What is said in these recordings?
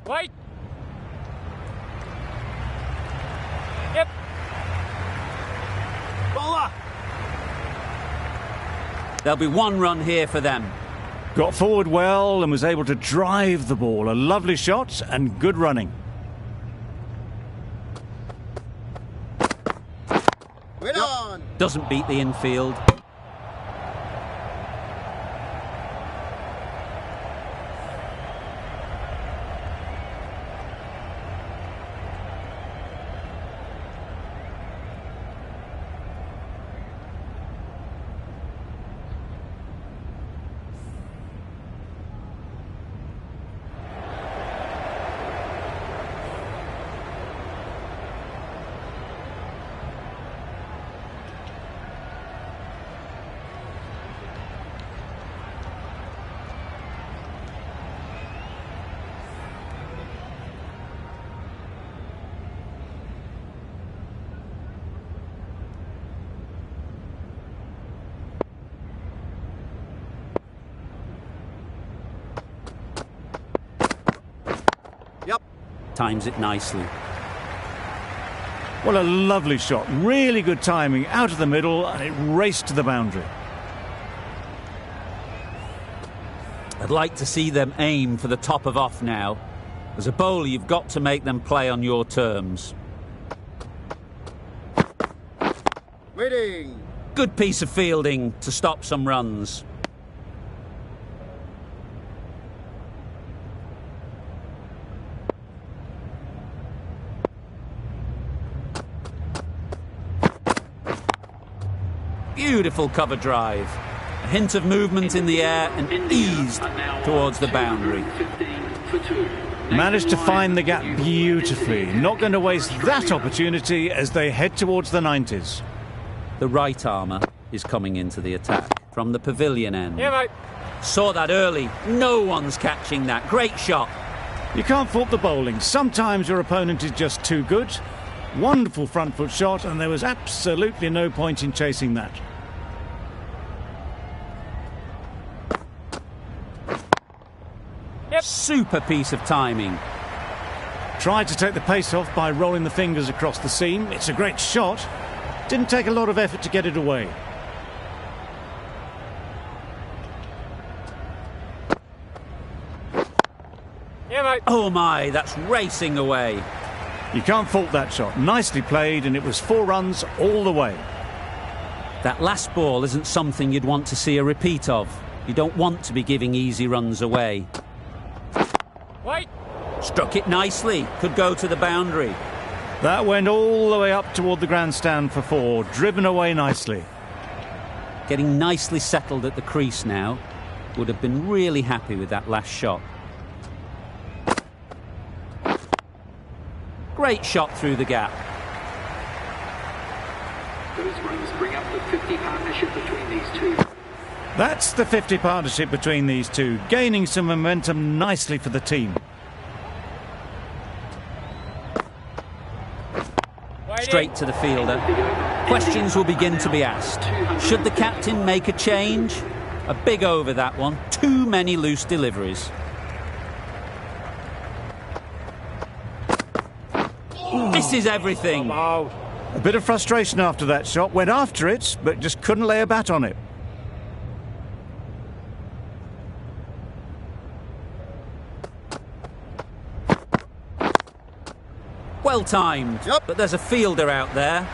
Wait. Yep. Bowler. There'll be one run here for them. Got forward well and was able to drive the ball. A lovely shot and good running. Win on. Doesn't beat the infield. Times it nicely. What a lovely shot. Really good timing. Out of the middle and it raced to the boundary. I'd like to see them aim for the top of off now. As a bowler, you've got to make them play on your terms. Waiting. Good piece of fielding to stop some runs. Beautiful cover drive. A hint of movement in the air and eased towards the boundary. Managed to find the gap beautifully. Not going to waste that opportunity as they head towards the 90s. The right armour is coming into the attack from the pavilion end. Yeah, mate. Saw that early. No one's catching that. Great shot. You can't fault the bowling. Sometimes your opponent is just too good. Wonderful front foot shot, and there was absolutely no point in chasing that. Yep. Super piece of timing. Tried to take the pace off by rolling the fingers across the seam. It's a great shot. Didn't take a lot of effort to get it away. Yeah, mate. Oh my, that's racing away. You can't fault that shot. Nicely played, and it was 4 runs all the way. That last ball isn't something you'd want to see a repeat of. You don't want to be giving easy runs away. Wait. Struck it nicely. Could go to the boundary. That went all the way up toward the grandstand for 4. Driven away nicely. Getting nicely settled at the crease now. Would have been really happy with that last shot. Great shot through the gap. Those runs bring up the 50 partnership between these two. That's the 50 partnership between these two, gaining some momentum nicely for the team. Straight to the fielder. Questions will begin to be asked. Should the captain make a change? A big over that one. Too many loose deliveries. Misses everything. A bit of frustration after that shot. Went after it, but just couldn't lay a bat on it. Well timed, Yep. but there's a fielder out there.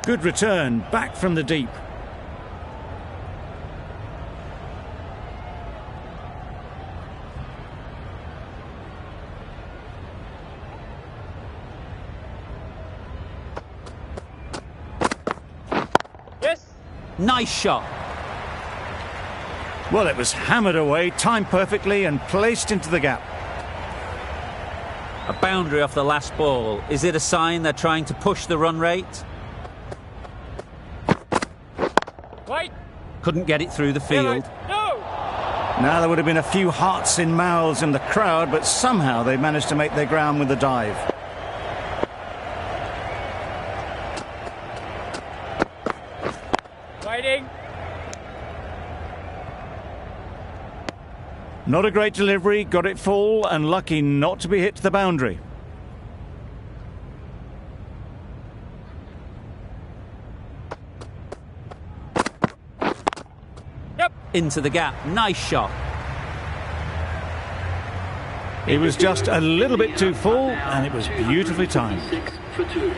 Good return, back from the deep. Yes. Nice shot. Well, it was hammered away, timed perfectly and placed into the gap. A boundary off the last ball. Is it a sign they're trying to push the run rate? Wait. Couldn't get it through the field. No. Now there would have been a few hearts in mouths in the crowd, but somehow they managed to make their ground with the dive. Waiting. Not a great delivery, got it full and lucky not to be hit to the boundary. Yep. Into the gap. Nice shot. It was just a little bit too full and it was beautifully timed. 6 for 2.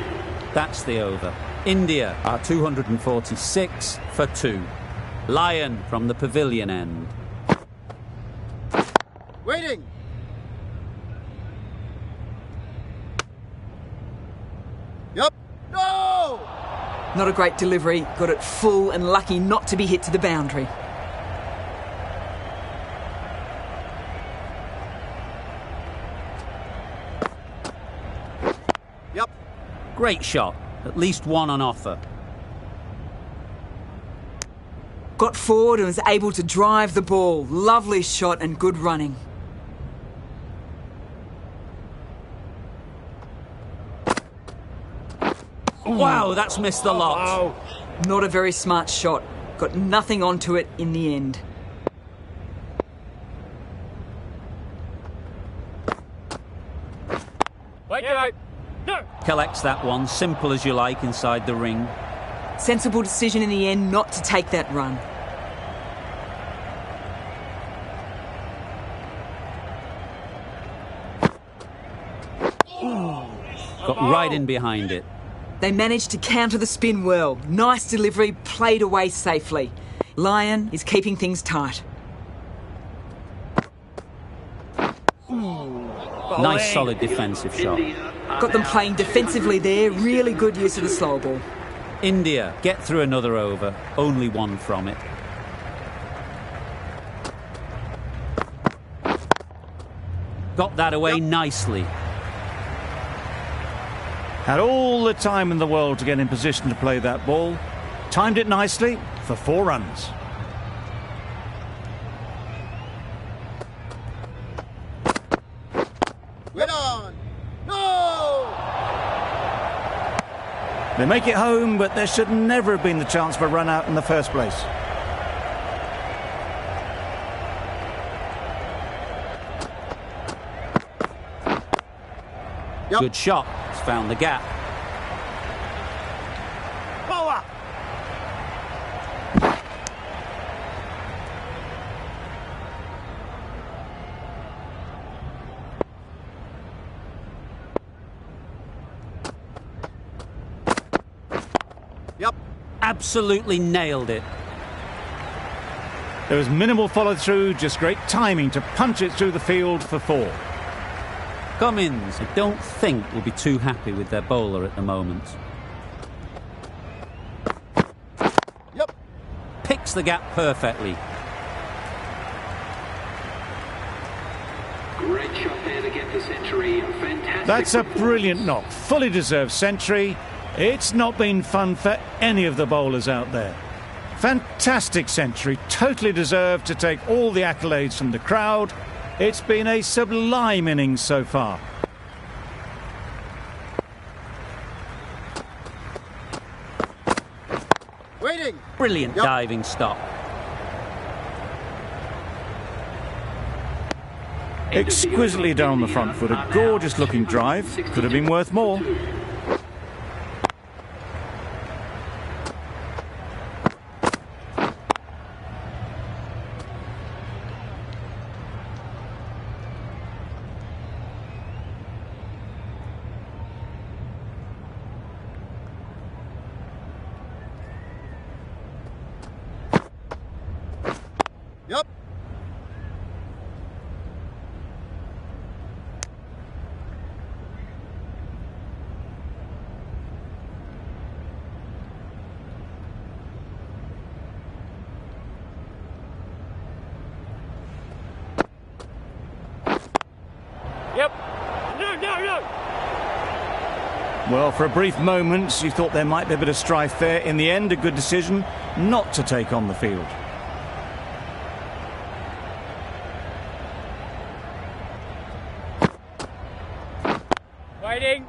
That's the over. India are 246 for 2. Lion from the pavilion end. Waiting. Yep. No! Not a great delivery, got it full and lucky not to be hit to the boundary. Yep. Great shot. At least one on offer. Got forward and was able to drive the ball. Lovely shot and good running. Wow, that's missed the lot. Not a very smart shot. Got nothing onto it in the end. Wait. Yeah, mate. No. Collects that one, simple as you like, inside the ring. Sensible decision in the end not to take that run. Got right in behind it. They managed to counter the spin well. Nice delivery, played away safely. Lion is keeping things tight. Nice solid defensive shot. Got them playing defensively there. Really good use of the slow ball. India get through another over. Only one from it. Got that away nicely. Had all the time in the world to get in position to play that ball. Timed it nicely for 4 runs. Wait on. No! They make it home, but there should never have been the chance for a run out in the first place. Yep. Good shot. It's found the gap. Power! Yep. Absolutely nailed it. There was minimal follow-through, just great timing to punch it through the field for 4. Cummins, I don't think, will be too happy with their bowler at the moment. Yep. Picks the gap perfectly. Great shot there to get the century. A fantastic. That's a performance. brilliant knock. Fully deserved century. It's not been fun for any of the bowlers out there. Fantastic century. Totally deserved to take all the accolades from the crowd. It's been a sublime innings so far. Waiting. Brilliant Yep. diving stop. Exquisitely down the front foot. A gorgeous looking drive. Could have been worth more. Yep. Yep. No. Well, for a brief moment, you thought there might be a bit of strife there. In the end, a good decision not to take on the field. Waiting.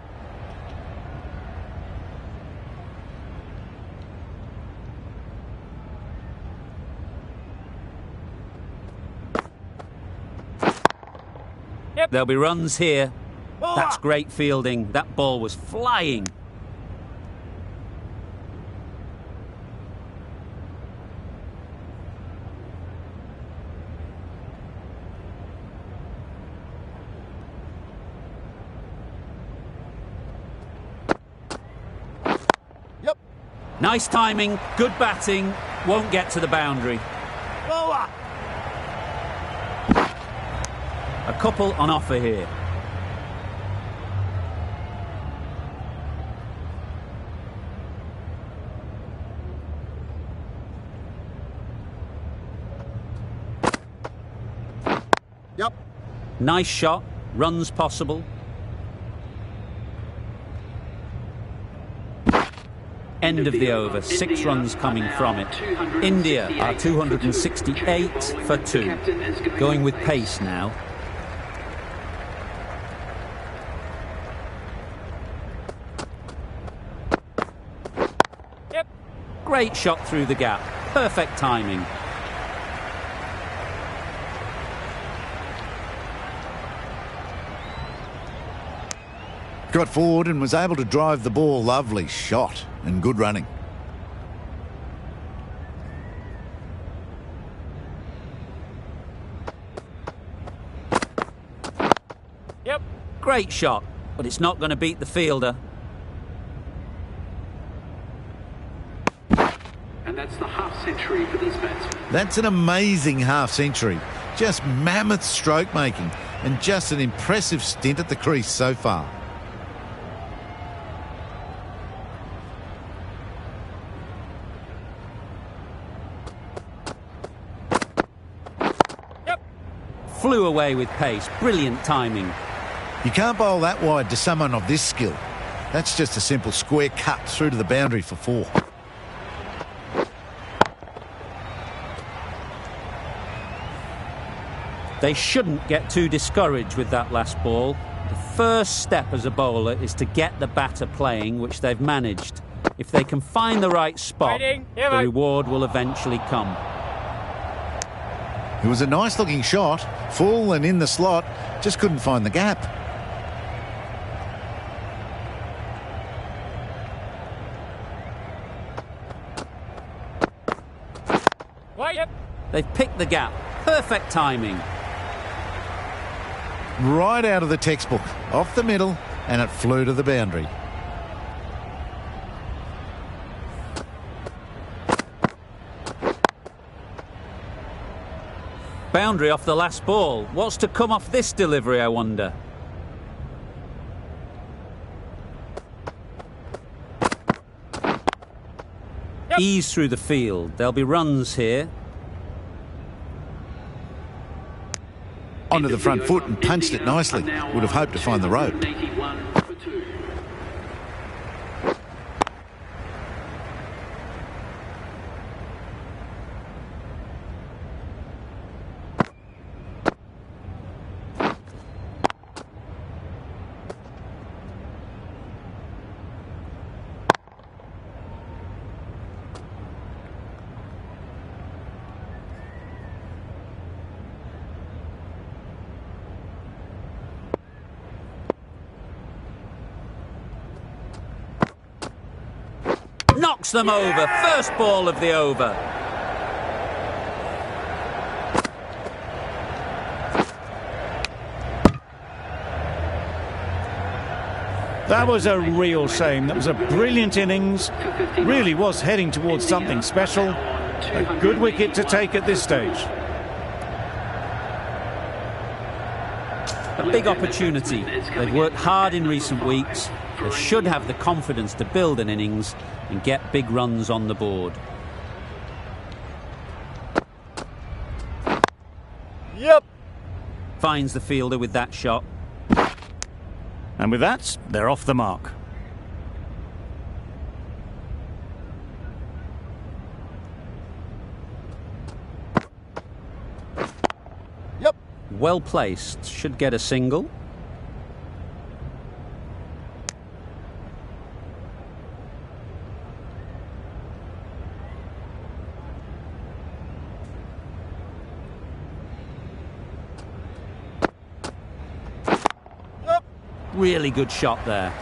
Yep. There'll be runs here. That's great fielding. That ball was flying. Yep. Nice timing, good batting. Won't get to the boundary. Bowler. A couple on offer here. Yep. Nice shot, runs possible. End of the over, 6 runs coming from it. India are 268 for 2. Going with pace now. Yep. Great shot through the gap. Perfect timing. Got forward and was able to drive the ball. Lovely shot and good running. Yep. Great shot, but it's not going to beat the fielder. And that's the half century for this batsman. That's an amazing half century. Just mammoth stroke making and just an impressive stint at the crease so far. Flew away with pace. Brilliant timing. You can't bowl that wide to someone of this skill. That's just a simple square cut through to the boundary for 4. They shouldn't get too discouraged with that last ball. The first step as a bowler is to get the batter playing, which they've managed. If they can find the right spot, Waiting. the Yeah, mate. reward will eventually come. It was a nice looking shot, full and in the slot, just couldn't find the gap. Wait. Yep. They've picked the gap. Perfect timing. Right out of the textbook, off the middle, and it flew to the boundary. Boundary off the last ball. What's to come off this delivery, I wonder? Yep. Ease through the field. There'll be runs here. Onto the front foot and punched it nicely. Would have hoped to find the rope. 81 for 2. Knocks them over. First ball of the over. That was a real shame. That was a brilliant innings. Really was heading towards something special. A good wicket to take at this stage. A big opportunity. They've worked hard in recent weeks. They should have the confidence to build an innings and get big runs on the board. Yep. Finds the fielder with that shot. And with that, they're off the mark. Yep. Well placed. Should get a single. Really good shot there.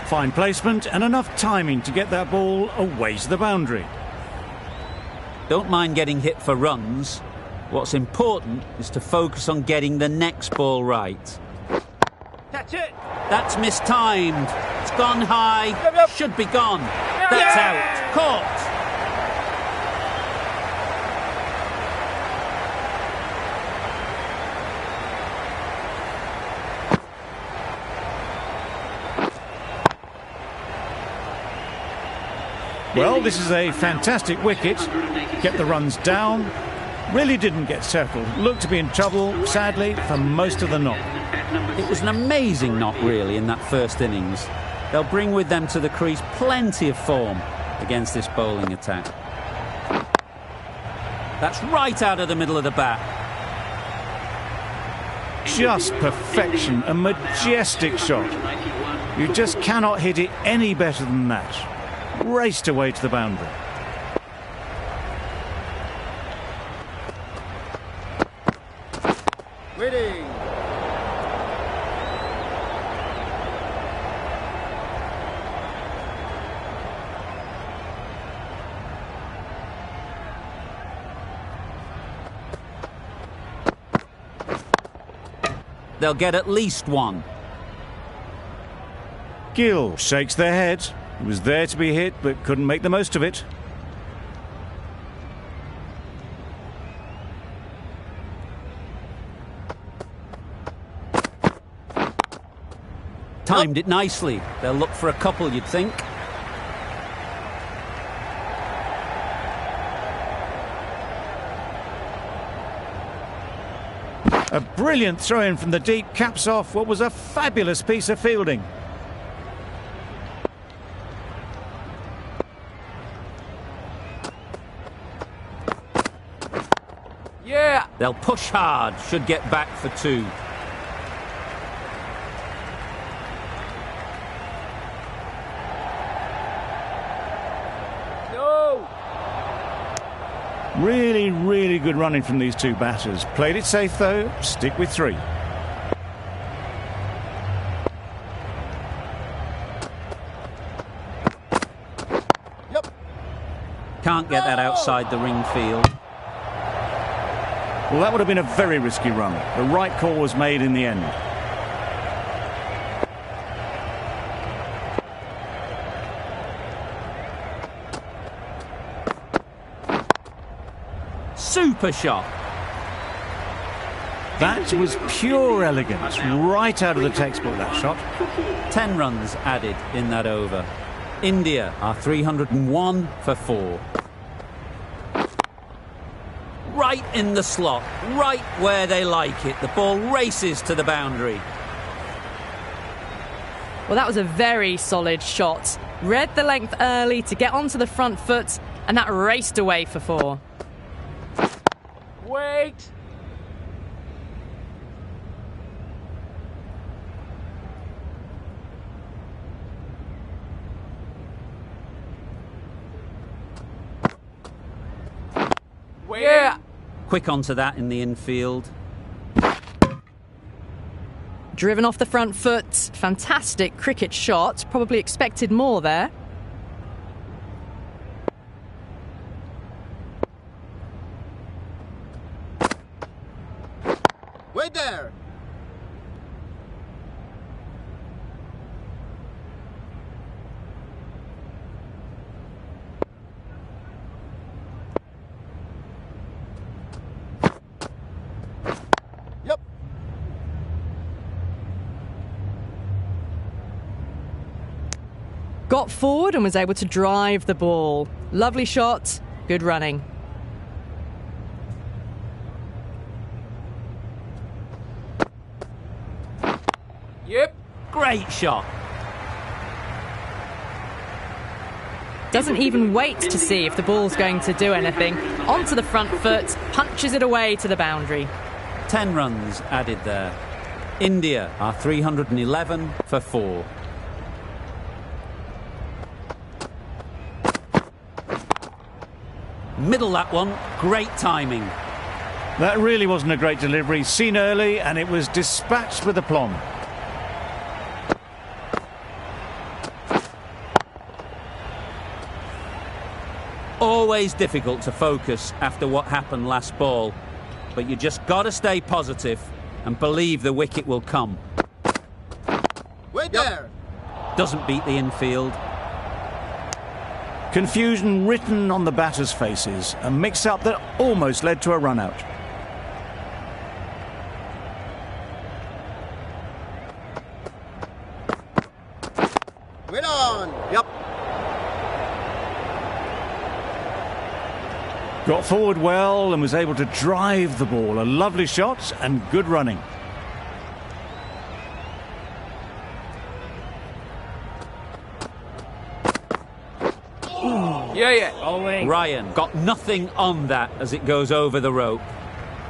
Fine placement and enough timing to get that ball away to the boundary. Don't mind getting hit for runs. What's important is to focus on getting the next ball right. Catch it. That's mistimed. It's gone high. Yep. Should be gone. That's out. Caught. Well, this is a fantastic wicket. Get the runs down. Really didn't get settled. Looked to be in trouble, sadly, for most of the knock. It was an amazing knock, really, in that first innings. They'll bring with them to the crease plenty of form against this bowling attack. That's right out of the middle of the bat. Just perfection, a majestic shot. You just cannot hit it any better than that. Raced away to the boundary. Waiting. They'll get at least one. Gill shakes their head. He was there to be hit, but couldn't make the most of it. Timed it nicely. They'll look for a couple, you'd think. A brilliant throw-in from the deep caps off what was a fabulous piece of fielding. Yeah. They'll push hard. Should get back for two. No. Really, really good running from these two batters. Played it safe, though. Stick with three. Yep. Can't get that outside the ring field. Well, that would have been a very risky run. The right call was made in the end. Super shot. That was pure elegance. Right out of the textbook, that shot. 10 runs added in that over. India are 301 for 4. Right in the slot, right where they like it. The ball races to the boundary. Well, that was a very solid shot. Read the length early to get onto the front foot, and that raced away for 4. Wait. Yeah. Quick onto that in the infield. Driven off the front foot. Fantastic cricket shot. Probably expected more there. Wait there. Yep. Got forward and was able to drive the ball. Lovely shot. Good running. Yep. Great shot. Doesn't even wait to see if the ball's going to do anything. Onto the front foot, punches it away to the boundary. 10 runs added there. India are 311 for 4. Middle that one, great timing. That really wasn't a great delivery. Seen early, and it was dispatched with aplomb. Always difficult to focus after what happened last ball, but you just got to stay positive and believe the wicket will come. Wait there. Doesn't beat the infield. Confusion written on the batters' faces. A mix-up that almost led to a run-out. Wait on. Yep. Got forward well and was able to drive the ball. A lovely shot and good running. Yeah. Ryan got nothing on that as it goes over the rope.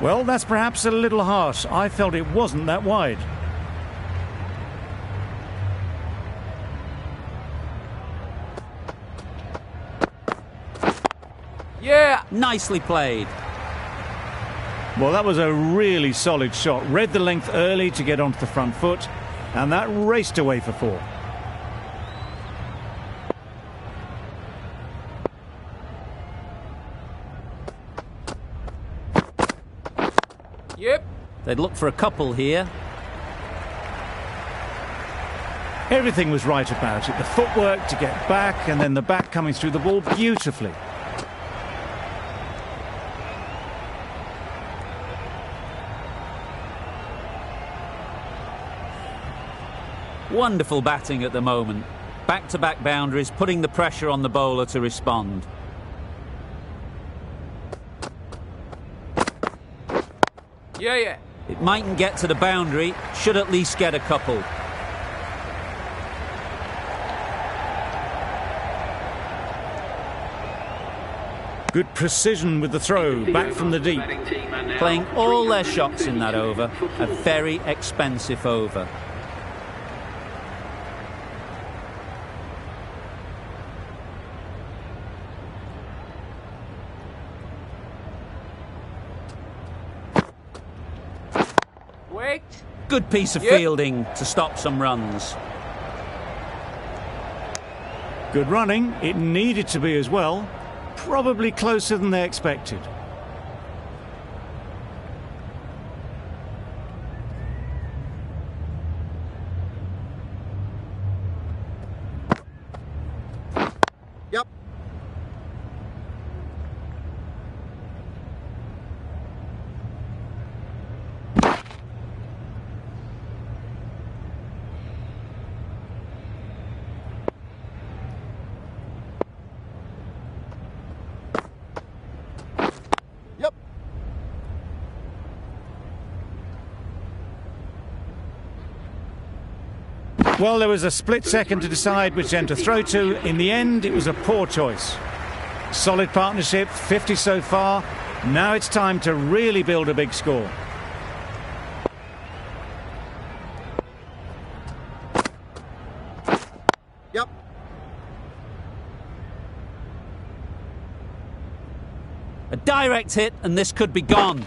Well, that's perhaps a little harsh. I felt it wasn't that wide. Yeah. Nicely played. Well, that was a really solid shot. Read the length early to get onto the front foot, and that raced away for 4. Yep. They'd look for a couple here. Everything was right about it. The footwork to get back, and then the back coming through the ball beautifully. Wonderful batting at the moment. Back-to-back boundaries, putting the pressure on the bowler to respond. Yeah. It mightn't get to the boundary, should at least get a couple. Good precision with the throw, back from the deep. Playing all their shots in that over. A very expensive over. Wait. Good piece of Yep. fielding to stop some runs. Good running. It needed to be as well. Probably closer than they expected. Yep. Yep. Well, there was a split second to decide which end to throw to. In the end, it was a poor choice. Solid partnership, 50 so far. Now it's time to really build a big score. Yep. A direct hit and this could be gone.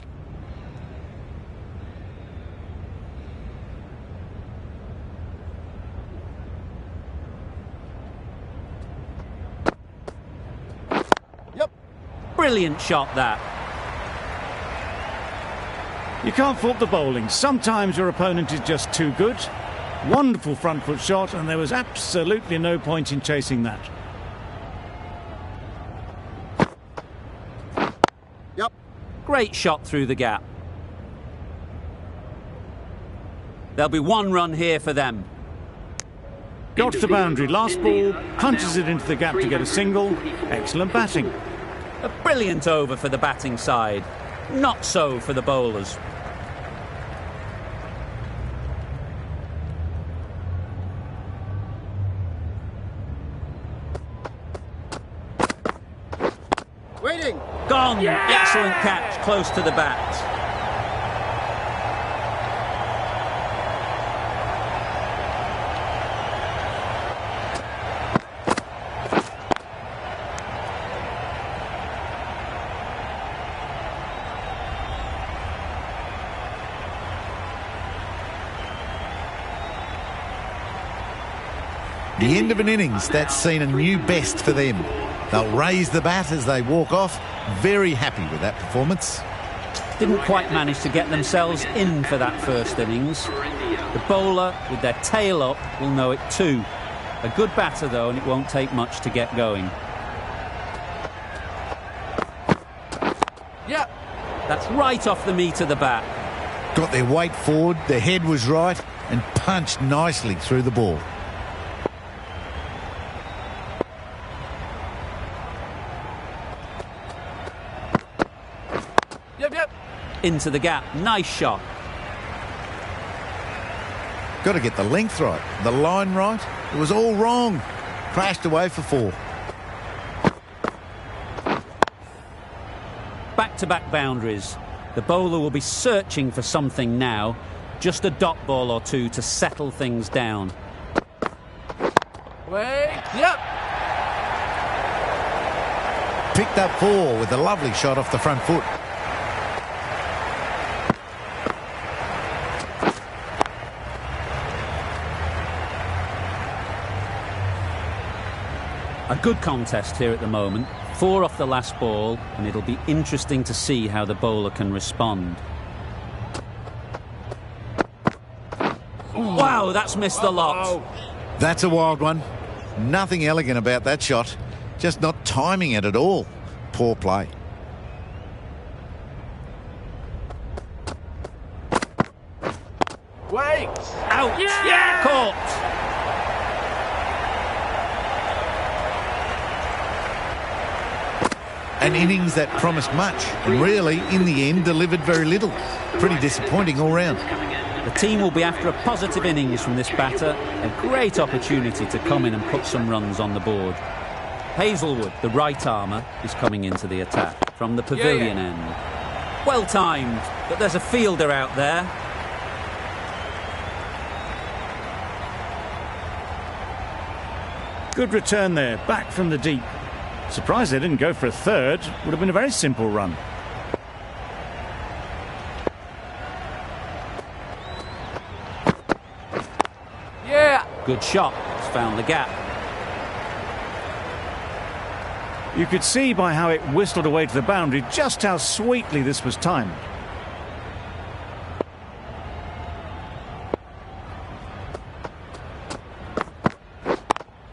Yep. Brilliant shot that. You can't fault the bowling. Sometimes your opponent is just too good. Wonderful front foot shot, and there was absolutely no point in chasing that. Yep. Great shot through the gap. There'll be 1 run here for them. Got to the boundary, last ball, punches it into the gap to get a single. Excellent batting. A brilliant over for the batting side. Not so for the bowlers. Waiting. Gone! Excellent catch, close to the bat. The end of an innings that's seen a new best for them. They'll raise the bat as they walk off. Very happy with that performance. Didn't quite manage to get themselves in for that first innings. The bowler, with their tail up, will know it too. A good batter, though, and it won't take much to get going. Yep. That's right off the meat of the bat. Got their weight forward, their head was right, and punched nicely through the ball. Yep. Into the gap. Nice shot. Got to get the length right, the line right. It was all wrong. Crashed away for 4. Back-to-back boundaries. The bowler will be searching for something now. Just a dot ball or two to settle things down. Wait. Yep. Picked up 4 with a lovely shot off the front foot. A good contest here at the moment. 4 off the last ball, and it'll be interesting to see how the bowler can respond. Wow, that's missed the lot. That's a wild one. Nothing elegant about that shot. Just not timing it at all. Poor play. Wait. Out! Yeah! Caught! An innings that promised much and really, in the end, delivered very little. Pretty disappointing all round. The team will be after a positive innings from this batter. A great opportunity to come in and put some runs on the board. Hazelwood, the right armour, is coming into the attack from the pavilion end. Well timed, but there's a fielder out there. Good return there, back from the deep. Surprised they didn't go for a third. Would have been a very simple run. Yeah. Good shot. It's found the gap. You could see by how it whistled away to the boundary just how sweetly this was timed.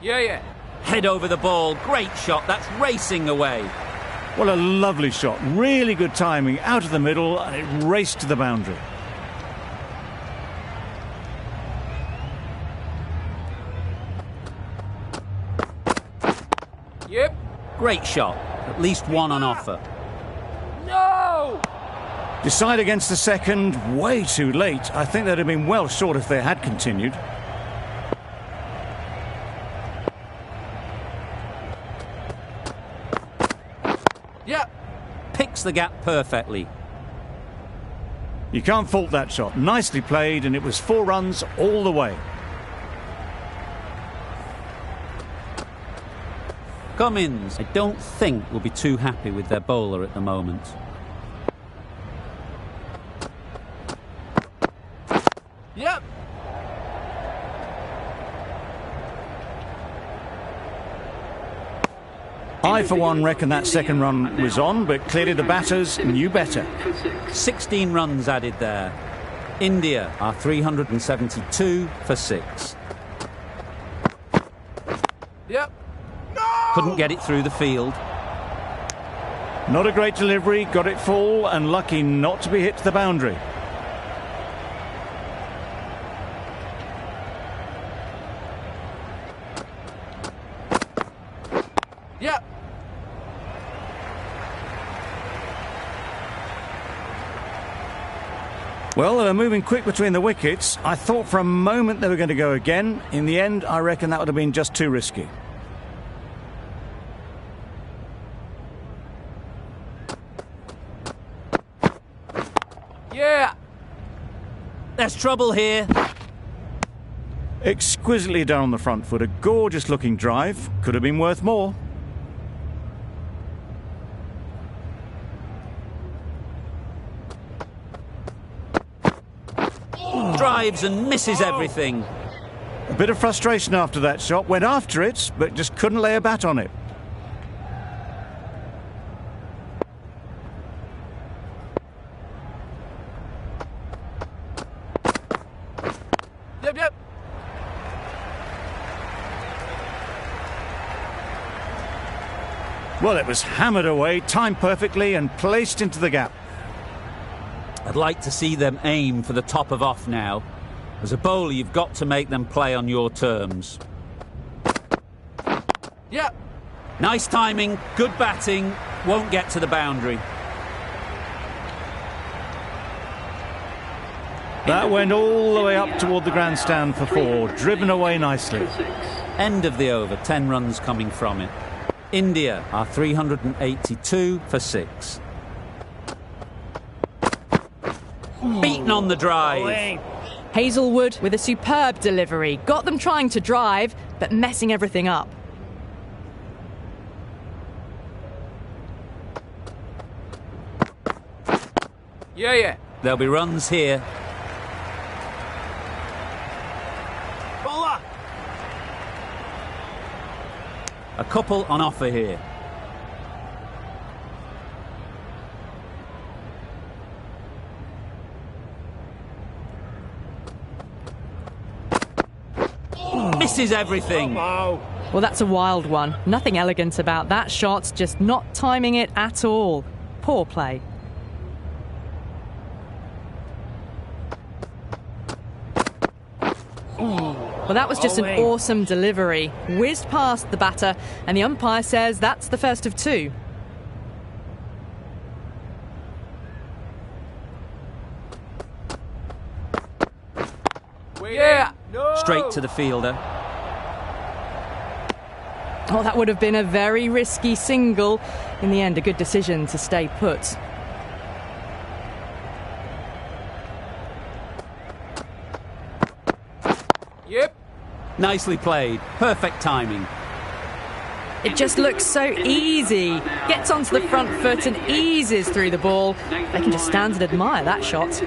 Yeah. Head over the ball. Great shot. That's racing away. What a lovely shot. Really good timing. Out of the middle, and it raced to the boundary. Yep. Great shot. At least one on offer. No. Decide against the second, way too late. I think they'd have been well short if they had continued. Yep. Picks the gap perfectly. You can't fault that shot. Nicely played, and it was 4 runs all the way. Cummins, I don't think, will be too happy with their bowler at the moment. Yep. I, for one, reckon that second run was on, but clearly the batters knew better. 16 runs added there. India are 372 for 6. Yep. Couldn't get it through the field. Not a great delivery, got it full, and lucky not to be hit to the boundary. Yep. Well, they were moving quick between the wickets. I thought for a moment they were going to go again. In the end, I reckon that would have been just too risky. Yeah. There's trouble here. Exquisitely done on the front foot. A gorgeous looking drive. Could have been worth more. Drives and misses everything. A bit of frustration after that shot. Went after it, but just couldn't lay a bat on it. Yep, yep. Well, it was hammered away, timed perfectly and placed into the gap. I'd like to see them aim for the top of off now. As a bowler, you've got to make them play on your terms. Yep. Nice timing, good batting, won't get to the boundary. That went all the way up toward the grandstand for 4, driven away nicely. End of the over, 10 runs coming from it. India are 382 for 6. Beaten on the drive. Hazelwood with a superb delivery. Got them trying to drive, but messing everything up. Yeah, yeah. There'll be runs here. Bowler. A couple on offer here. Misses everything. Well, that's a wild one. Nothing elegant about that shot, just not timing it at all. Poor play. Well, that was just an awesome delivery. Whizzed past the batter, and the umpire says that's the first of 2. Yeah. No. Straight to the fielder. Oh, that would have been a very risky single. In the end, a good decision to stay put. Yep. Nicely played. Perfect timing. It just looks so easy. Gets onto the front foot and eases through the ball. They can just stand and admire that shot.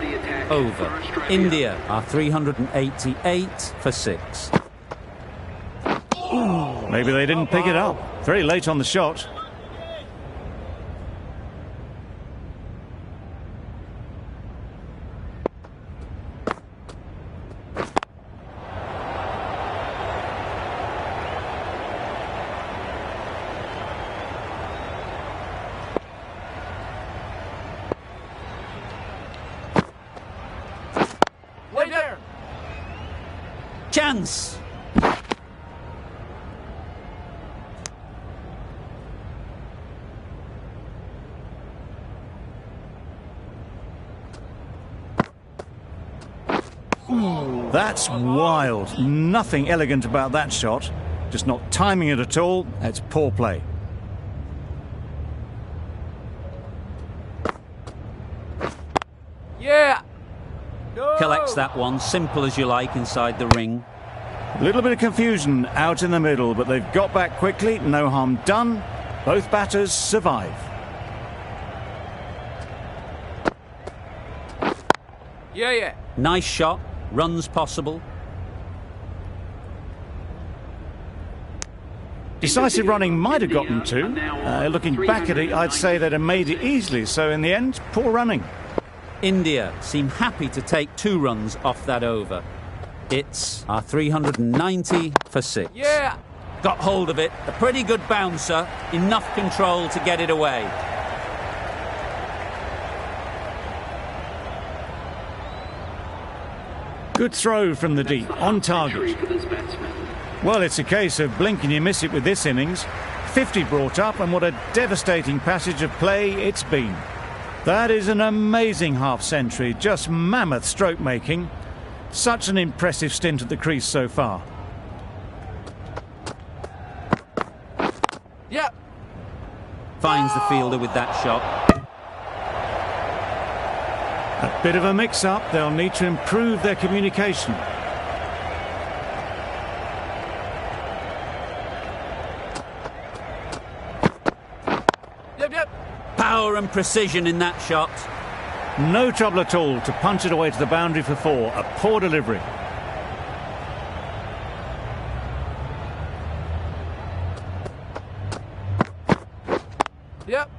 Over. India are 388 for 6. Maybe they didn't pick it up. Very late on the shot. Way there. Chance. That's wild. Nothing elegant about that shot. Just not timing it at all. That's poor play. Yeah. No. Collects that one, simple as you like, inside the ring. A little bit of confusion out in the middle, but they've got back quickly. No harm done. Both batters survive. Yeah, yeah. Nice shot. Runs possible. Decisive running might have gotten 2. Looking back at it, I'd say they'd have made it easily. So in the end, poor running. India seem happy to take 2 runs off that over. It's 390 for 6. Yeah. Got hold of it. A pretty good bouncer. Enough control to get it away. Good throw from the deep, on target. Well, it's a case of blink and you miss it with this innings. 50 brought up, and what a devastating passage of play it's been. That is an amazing half-century, just mammoth stroke making. Such an impressive stint at the crease so far. Yep. Finds the fielder with that shot. A bit of a mix-up. They'll need to improve their communication. Yep, yep. Power and precision in that shot. No trouble at all to punch it away to the boundary for 4. A poor delivery. Yep.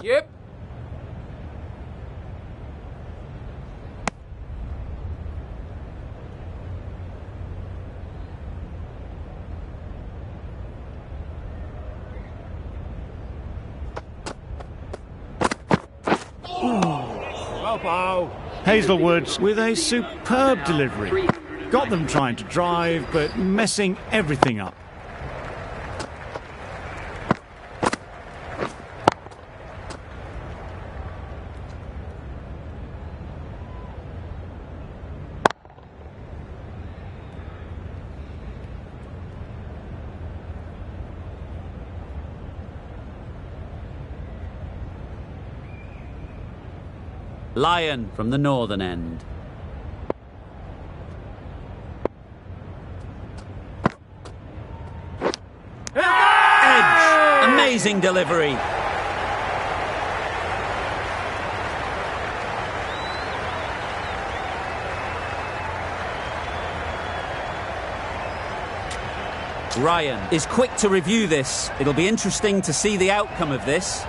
Yep. Hazelwood with a superb delivery. Got them trying to drive, but messing everything up. Lion from the northern end. Edge! Amazing delivery. Ryan is quick to review this. It'll be interesting to see the outcome of this.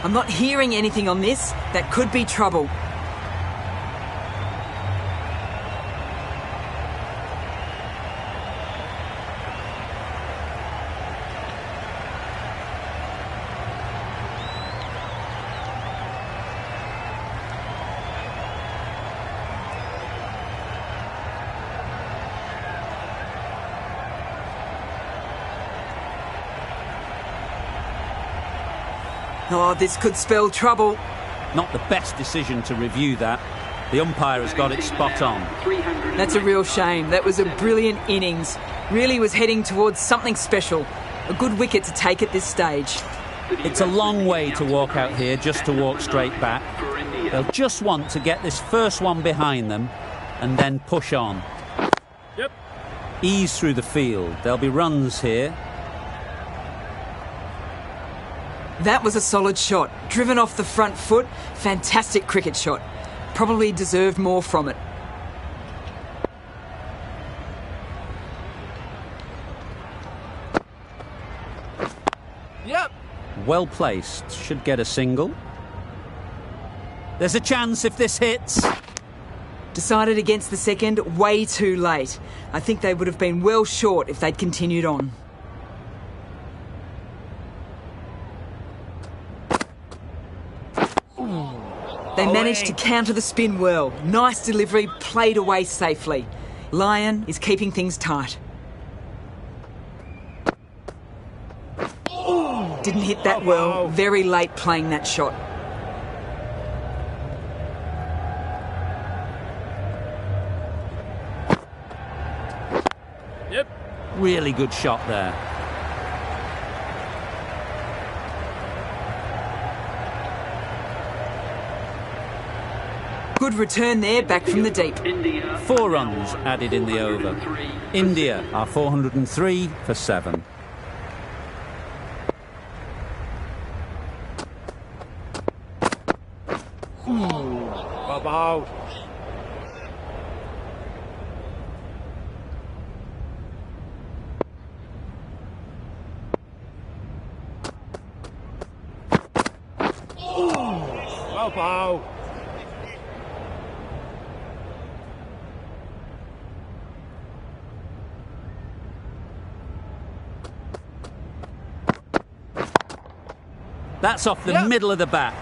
I'm not hearing anything on this. That could be trouble. Oh, this could spell trouble. Not the best decision to review that. The umpire has got it spot on. That's a real shame. That was a brilliant innings. Really was heading towards something special. A good wicket to take at this stage. It's a long way to walk out here just to walk straight back. They'll just want to get this first one behind them and then push on. Yep. Ease through the field. There'll be runs here. That was a solid shot. Driven off the front foot. Fantastic cricket shot. Probably deserved more from it. Yep. Well placed. Should get a single. There's a chance if this hits. Decided against the second way too late. I think they would have been well short if they'd continued on. They managed to counter the spin well. Nice delivery, played away safely. Lion is keeping things tight. Didn't hit that well. Very late playing that shot. Yep. Really good shot there. Good return there, back from the deep. 4 runs added in the over. India are 403 for 7. Bob. Bob. That's off the middle of the bat.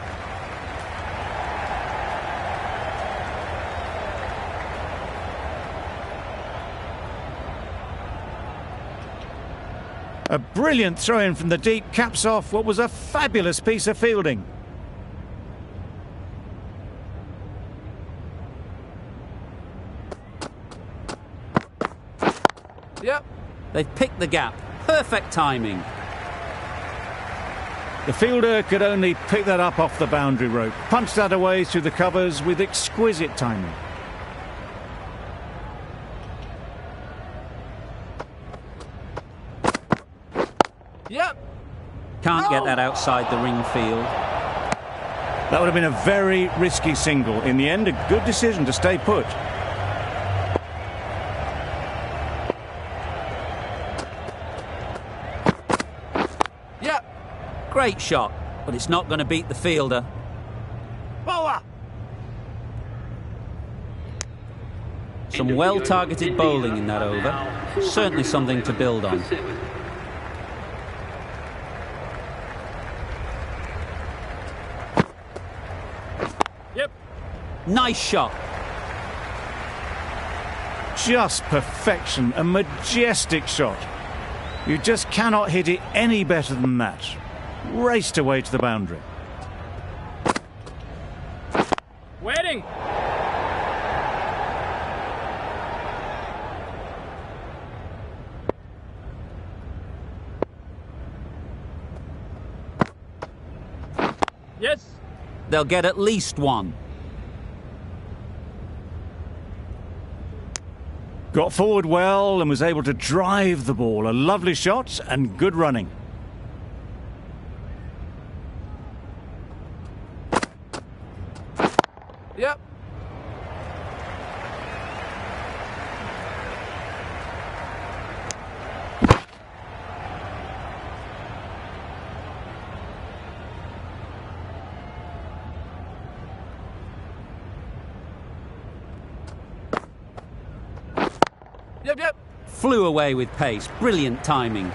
A brilliant throw-in from the deep caps off what was a fabulous piece of fielding. Yep. They've picked the gap. Perfect timing. The fielder could only pick that up off the boundary rope. Punched that away through the covers with exquisite timing. Yep. Can't get that outside the ring field. That would have been a very risky single. In the end, a good decision to stay put. Yep. Great shot, but it's not going to beat the fielder. Bowler. Some well-targeted bowling in that over. Certainly something to build on. Yep. Nice shot. Just perfection, a majestic shot. You just cannot hit it any better than that. Raced away to the boundary. Waiting. Yes. They'll get at least one. Got forward well and was able to drive the ball. A lovely shot and good running. Yep. Yep. Flew away with pace. Brilliant timing.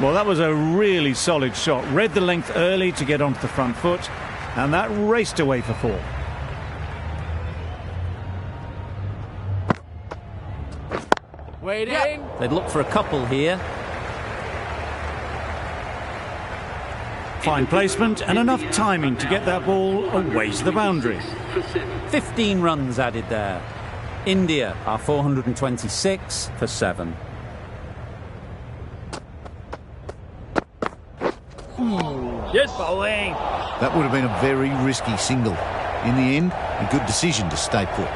Well, that was a really solid shot. Read the length early to get onto the front foot, and that raced away for 4. Waiting. Yep. They'd look for a couple here. Fine placement and enough timing to get that ball away to the boundary. 15 runs added there. India are 426 for 7. Yes. Bowling. That would have been a very risky single. In the end, a good decision to stay put.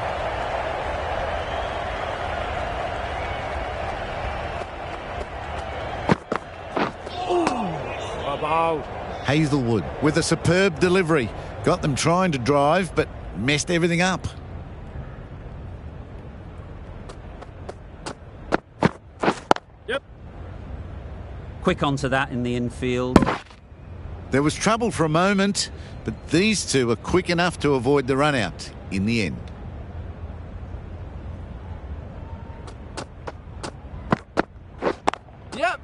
Bow. Hazelwood with a superb delivery. Got them trying to drive, but messed everything up. Yep. Quick onto that in the infield. There was trouble for a moment, but these two are quick enough to avoid the run-out in the end. Yep.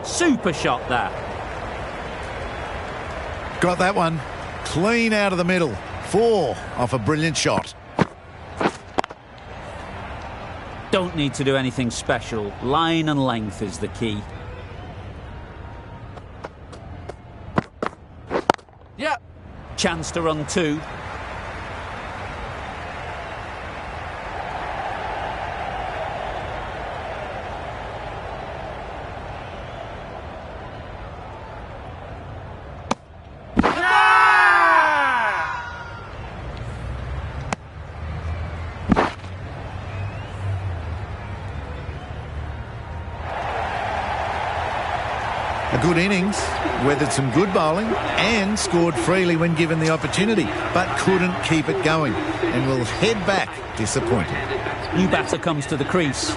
Super shot that. Got that one. Clean out of the middle. 4 off a brilliant shot. Don't need to do anything special. Line and length is the key. Yep. Chance to run 2. A good innings, weathered some good bowling and scored freely when given the opportunity, but couldn't keep it going and will head back disappointed. New batter comes to the crease.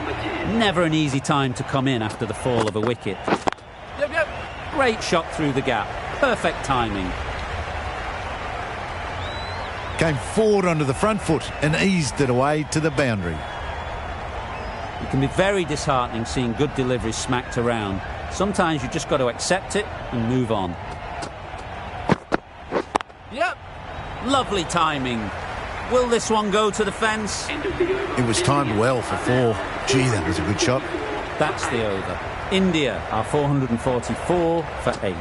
Never an easy time to come in after the fall of a wicket. Yep. Great shot through the gap. Perfect timing. Came forward onto the front foot and eased it away to the boundary. It can be very disheartening seeing good deliveries smacked around. Sometimes you just got to accept it and move on. Yep. Lovely timing. Will this one go to the fence? It was timed well for 4. Gee, that was a good shot. That's the over. India are 444 for 8.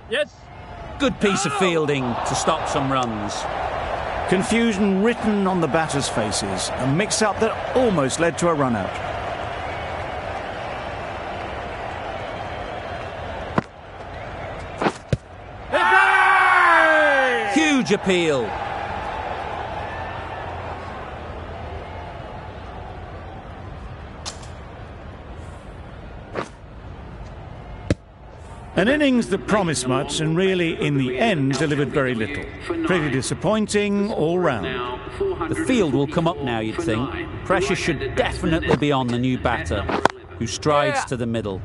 Yes. Good piece of fielding to stop some runs. Confusion written on the batters' faces. A mix-up that almost led to a run-out. Huge appeal. An innings that promised much and really, in the end, delivered very little. Pretty disappointing all round. The field will come up now, you'd think. Pressure should definitely be on the new batter, who strides to the middle.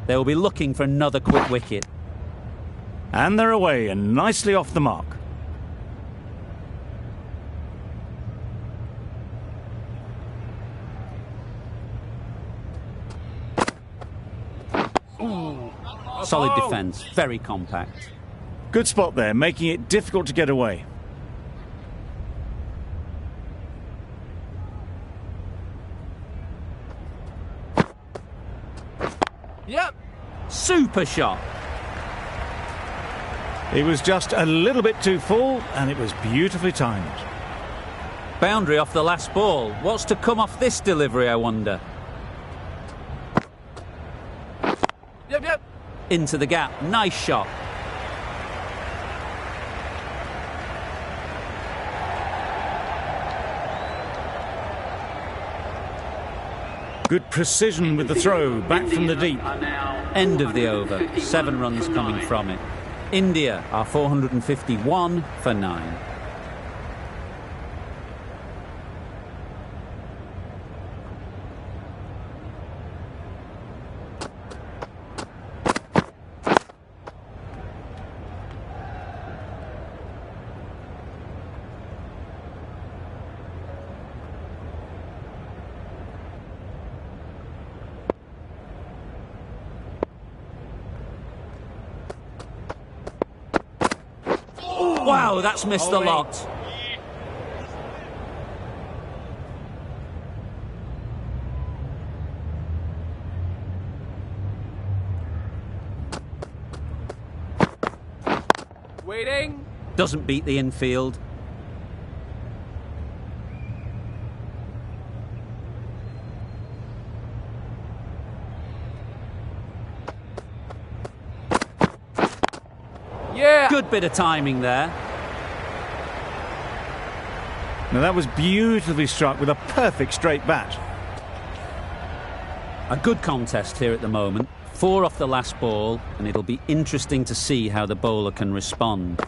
They will be looking for another quick wicket. And they're away and nicely off the mark. Solid defence, very compact. Good spot there, making it difficult to get away. Yep. Super shot. It was just a little bit too full, and it was beautifully timed. Boundary off the last ball. What's to come off this delivery, I wonder? Yep, yep. Into the gap. Nice shot. Good precision with the throw, back from the deep. End of the over. 7 runs coming from it. India are 451 for 9. Wow, that's missed a lot. Waiting. Doesn't beat the infield. Yeah. Good bit of timing there. Now that was beautifully struck with a perfect straight bat. A good contest here at the moment. 4 off the last ball, and it'll be interesting to see how the bowler can respond.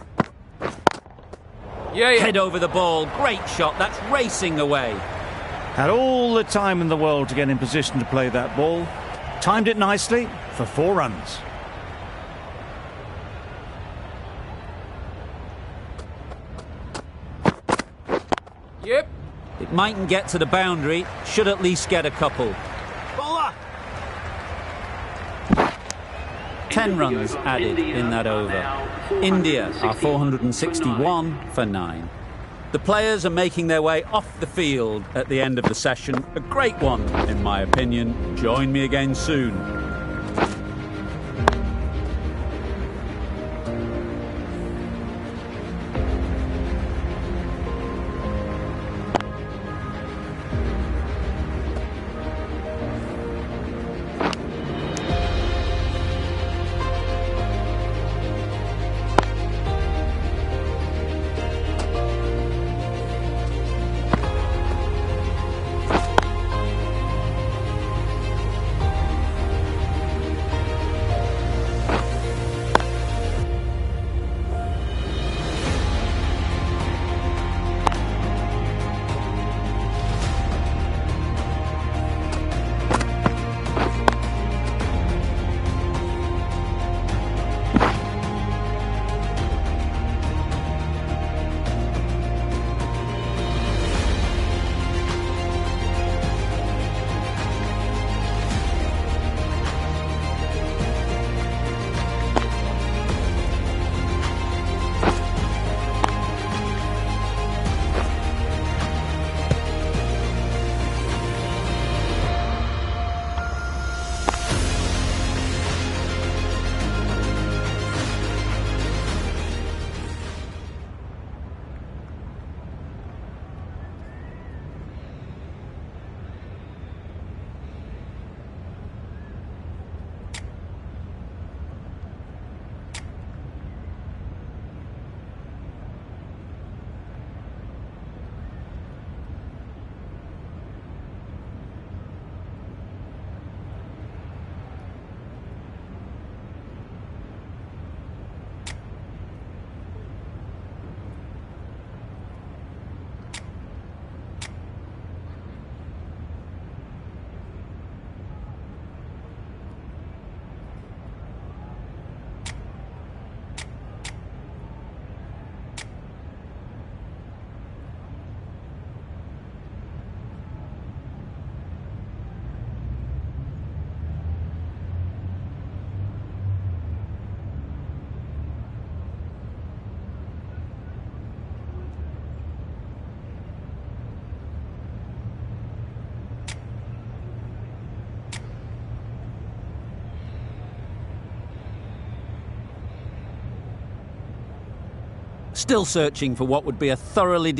Yeah. Head over the ball. Great shot. That's racing away. Had all the time in the world to get in position to play that ball. Timed it nicely for 4 runs. Yep. It mightn't get to the boundary. Should at least get a couple. Bowler. 10 runs added in that over. India are 461 for 9. The players are making their way off the field at the end of the session. A great one, in my opinion. Join me again soon. still searching for what would be a thoroughly...